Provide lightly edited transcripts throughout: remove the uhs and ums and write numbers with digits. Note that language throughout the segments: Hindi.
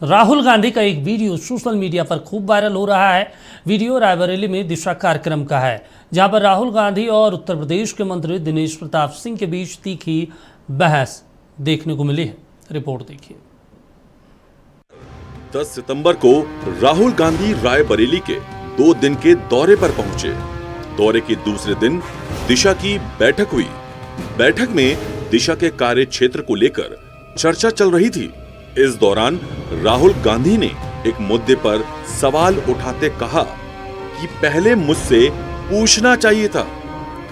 राहुल गांधी का एक वीडियो सोशल मीडिया पर खूब वायरल हो रहा है। वीडियो रायबरेली में दिशा कार्यक्रम का है, जहां पर राहुल गांधी और उत्तर प्रदेश के मंत्री दिनेश प्रताप सिंह के बीच तीखी बहस देखने को मिली है। रिपोर्ट देखिए। 10 सितंबर को राहुल गांधी रायबरेली के 2 दिन के दौरे पर पहुंचे। दौरे के दूसरे दिन दिशा की बैठक हुई। बैठक में दिशा के कार्य क्षेत्र को लेकर चर्चा चल रही थी। इस दौरान राहुल गांधी ने एक मुद्दे पर सवाल उठाते कहा कि पहले मुझसे पूछना चाहिए था।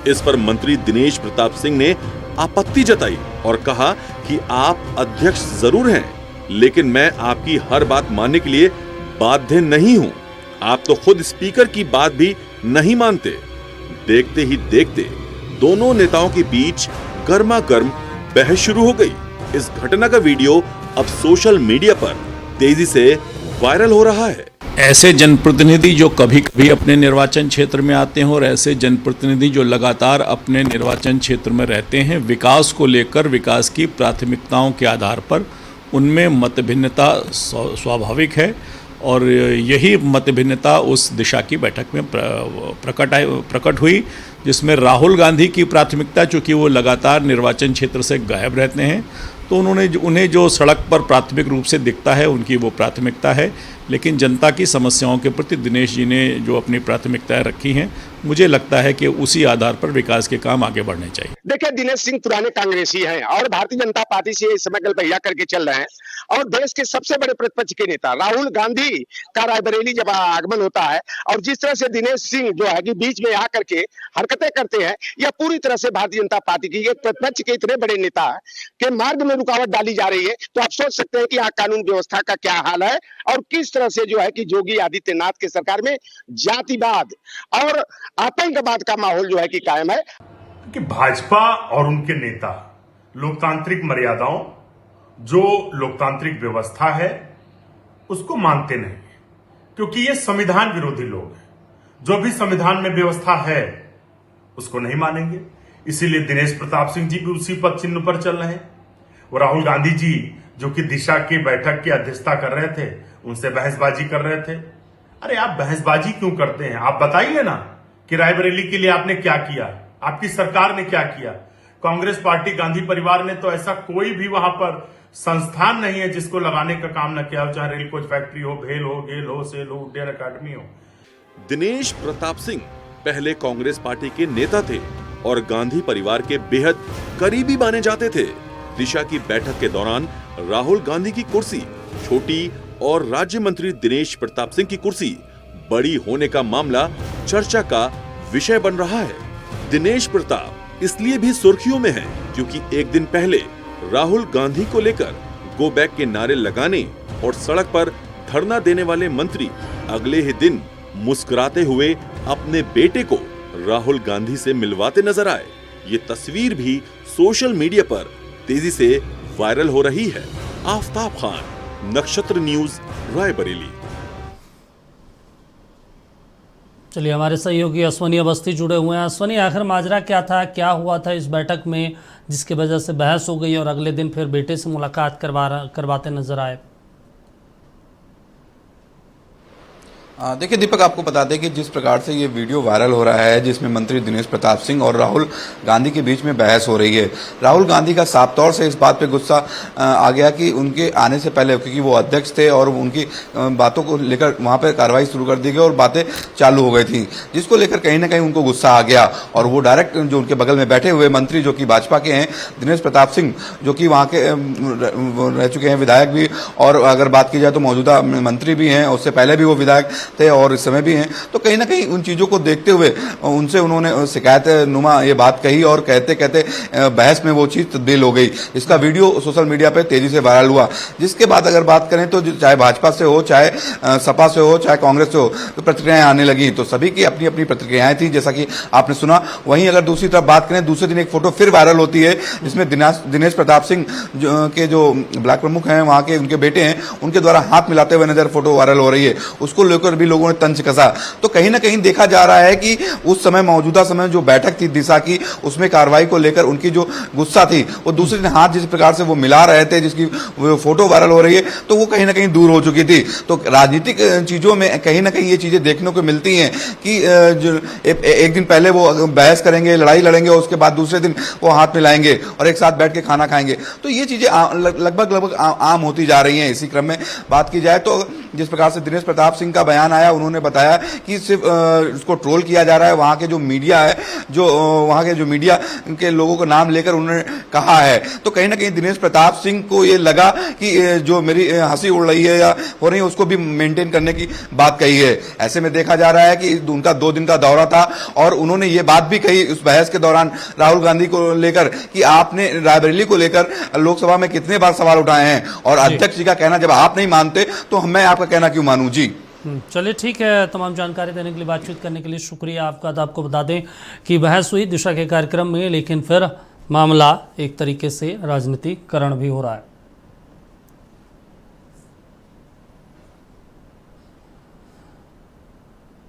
इस पर मंत्री दिनेश प्रताप सिंह ने आपत्ति जताई और कहा कि आप अध्यक्ष जरूर हैं, लेकिन मैं आपकी हर बात मानने के लिए बाध्य नहीं हूं। आप तो खुद स्पीकर की बात भी नहीं मानते। देखते ही देखते दोनों नेताओं के बीच गर्मा गर्म बहस शुरू हो गई। इस घटना का वीडियो अब सोशल मीडिया पर तेजी से वायरल हो रहा है। ऐसे जनप्रतिनिधि जो कभी कभी अपने निर्वाचन क्षेत्र में आते हैं और ऐसे जनप्रतिनिधि जो लगातार अपने निर्वाचन क्षेत्र में रहते हैं, विकास को लेकर, विकास की प्राथमिकताओं के आधार पर उनमें मतभिन्नता स्वाभाविक है और यही मतभिन्नता उस दिशा की बैठक में प्रकट हुई, जिसमें राहुल गांधी की प्राथमिकता, चूँकि वो लगातार निर्वाचन क्षेत्र से गायब रहते हैं, तो उन्हें जो सड़क पर प्राथमिक रूप से दिखता है उनकी वो प्राथमिकता है। लेकिन जनता की समस्याओं के प्रति दिनेश जी ने जो अपनी प्राथमिकताएं रखी हैं, मुझे लगता है कि उसी आधार पर विकास के काम आगे बढ़ने चाहिए। देखिए, दिनेश सिंह पुराने कांग्रेसी हैं और भारतीय जनता पार्टी से इस समय गलबैया करके चल रहे हैं और देश के सबसे बड़े प्रतिपक्ष के नेता राहुल गांधी का रायबरेली जब आगमन होता है और जिस तरह से दिनेश सिंह जो है कि बीच में आकर के हरकतें करते हैं, यह पूरी तरह से भारतीय जनता पार्टी की एक प्रतिपक्ष के इतने बड़े नेता के मार्ग में रुकावट डाली जा रही है। तो आप सोच सकते हैं कि यहाँ कानून व्यवस्था का क्या हाल है और किस तरह से जो है कि योगी आदित्यनाथ के सरकार में जातिवाद और आतंकवाद का माहौल जो है कि कायम है। कि भाजपा और उनके नेता लोकतांत्रिक मर्यादाओं, जो लोकतांत्रिक व्यवस्था है, उसको मानते नहीं, क्योंकि ये संविधान विरोधी लोग हैं। जो भी संविधान में व्यवस्था है उसको नहीं मानेंगे। इसीलिए दिनेश प्रताप सिंह जी भी उसी पद चिन्ह पर चल रहे हैं। वो राहुल गांधी जी जो कि दिशा की बैठक की अध्यक्षता कर रहे थे, उनसे बहसबाजी कर रहे थे। अरे आप बहसबाजी क्यों करते हैं? आप बताइए ना कि रायबरेली के लिए आपने क्या किया, आपकी सरकार ने क्या किया। कांग्रेस पार्टी, गांधी परिवार ने तो ऐसा कोई भी वहां पर संस्थान नहीं है जिसको लगाने का काम न किया हो, चाहे रेल कोच फैक्ट्री हो, भेल हो, गेल हो, सेल हो, उड्डयन अकादमी हो। दिनेश प्रताप सिंह पहले कांग्रेस पार्टी के नेता थे और गांधी परिवार के बेहद करीबी माने जाते थे। दिशा की बैठक के दौरान राहुल गांधी की कुर्सी छोटी और राज्य मंत्री दिनेश प्रताप सिंह की कुर्सी बड़ी होने का मामला चर्चा का विषय बन रहा है। दिनेश प्रताप इसलिए भी सुर्खियों में हैं क्योंकि एक दिन पहले राहुल गांधी को लेकर गो बैक के नारे लगाने और सड़क पर धरना देने वाले मंत्री अगले ही दिन मुस्कुराते हुए अपने बेटे को राहुल गांधी से मिलवाते नजर आए। ये तस्वीर भी सोशल मीडिया पर तेजी से वायरल हो रही है। आफ्ताब खान, नक्षत्र न्यूज, रायबरेली। चलिए, हमारे सहयोगी अश्वनी अवस्थी जुड़े हुए हैं। अश्वनी, आखिर माजरा क्या था, क्या हुआ था इस बैठक में जिसकी वजह से बहस हो गई और अगले दिन फिर बेटे से मुलाकात करवाते नजर आए? देखिए दीपक, आपको बता दें कि जिस प्रकार से ये वीडियो वायरल हो रहा है, जिसमें मंत्री दिनेश प्रताप सिंह और राहुल गांधी के बीच में बहस हो रही है, राहुल गांधी का साफ तौर से इस बात पे गुस्सा आ गया कि उनके आने से पहले, क्योंकि वो अध्यक्ष थे और उनकी बातों को लेकर वहां पे कार्रवाई शुरू कर दी गई और बातें चालू हो गई थी, जिसको लेकर कहीं ना कहीं उनको गुस्सा आ गया और वो डायरेक्ट जो उनके बगल में बैठे हुए मंत्री जो कि भाजपा के हैं, दिनेश प्रताप सिंह, जो कि वहां के रह चुके हैं विधायक भी, और अगर बात की जाए तो मौजूदा मंत्री भी हैं, उससे पहले भी वो विधायक थे और इस समय भी हैं, तो कहीं ना कहीं उन चीजों को देखते हुए उनसे उन्होंने शिकायत नुमा ये बात कही और कहते कहते बहस में वो चीज तब्दील हो गई। इसका वीडियो सोशल मीडिया पे तेजी से वायरल हुआ, जिसके बाद अगर बात करें तो चाहे भाजपा से हो, चाहे सपा से हो, चाहे कांग्रेस से हो, तो प्रतिक्रियाएं आने लगी। तो सभी की अपनी अपनी प्रतिक्रियाएं थी, जैसा कि आपने सुना। वहीं अगर दूसरी तरफ बात करें, दूसरे दिन एक फोटो फिर वायरल होती है जिसमें दिनेश प्रताप सिंह के जो ब्लॉक प्रमुख हैं, वहां के उनके बेटे हैं, उनके द्वारा हाथ मिलाते हुए नजर फोटो वायरल हो रही है। उसको लेकर पर भी लोगों ने तंज कसा। तो कहीं ना कहीं देखा जा रहा है कि उस समय मौजूदा समय जो बैठक थी दिशा की, उसमें कार्रवाई को लेकर उनकी जो गुस्सा थी वो दूसरे दिन हाथ जिस प्रकार से वो मिला रहे थे, जिसकी वो फोटो वायरल हो रही है, तो वो कहीं ना कहीं दूर हो चुकी थी। तो राजनीतिक चीजों में कहीं ना कहीं ये चीजें देखने को मिलती हैं कि जो एक दिन पहले वो बहस करेंगे, लड़ाई लड़ेंगे और उसके बाद दूसरे दिन वो हाथ मिलाएंगे और एक साथ बैठ के खाना खाएंगे। तो ये चीजें लगभग आम होती जा रही हैं। इसी क्रम में बात की जाए तो जिस प्रकार से दिनेश प्रताप सिंह का बयान आया, उन्होंने बताया कि सिर्फ उसको ट्रोल किया जा रहा है। वहां के जो मीडिया है, जो वहां के जो मीडिया के लोगों को नाम लेकर उन्होंने कहा है, तो कहीं ना कहीं दिनेश प्रताप सिंह को ये लगा कि जो मेरी हंसी उड़ रही है या हो रही है उसको भी मेंटेन करने की बात कही है। ऐसे में देखा जा रहा है कि उनका 2 दिन का दौरा था और उन्होंने ये बात भी कही उस बहस के दौरान राहुल गांधी को लेकर कि आपने रायबरेली को लेकर लोकसभा में कितने बार सवाल उठाए हैं और अध्यक्ष जी का कहना जब आप नहीं मानते तो मैं आपका कहना क्यों मानूं जी। चलिए ठीक है, तमाम जानकारी देने के लिए, बातचीत करने के लिए शुक्रिया आपका। तो आपको बता दें कि बहस हुई दिशा के कार्यक्रम में, लेकिन फिर मामला एक तरीके से राजनीतिकरण भी हो रहा है।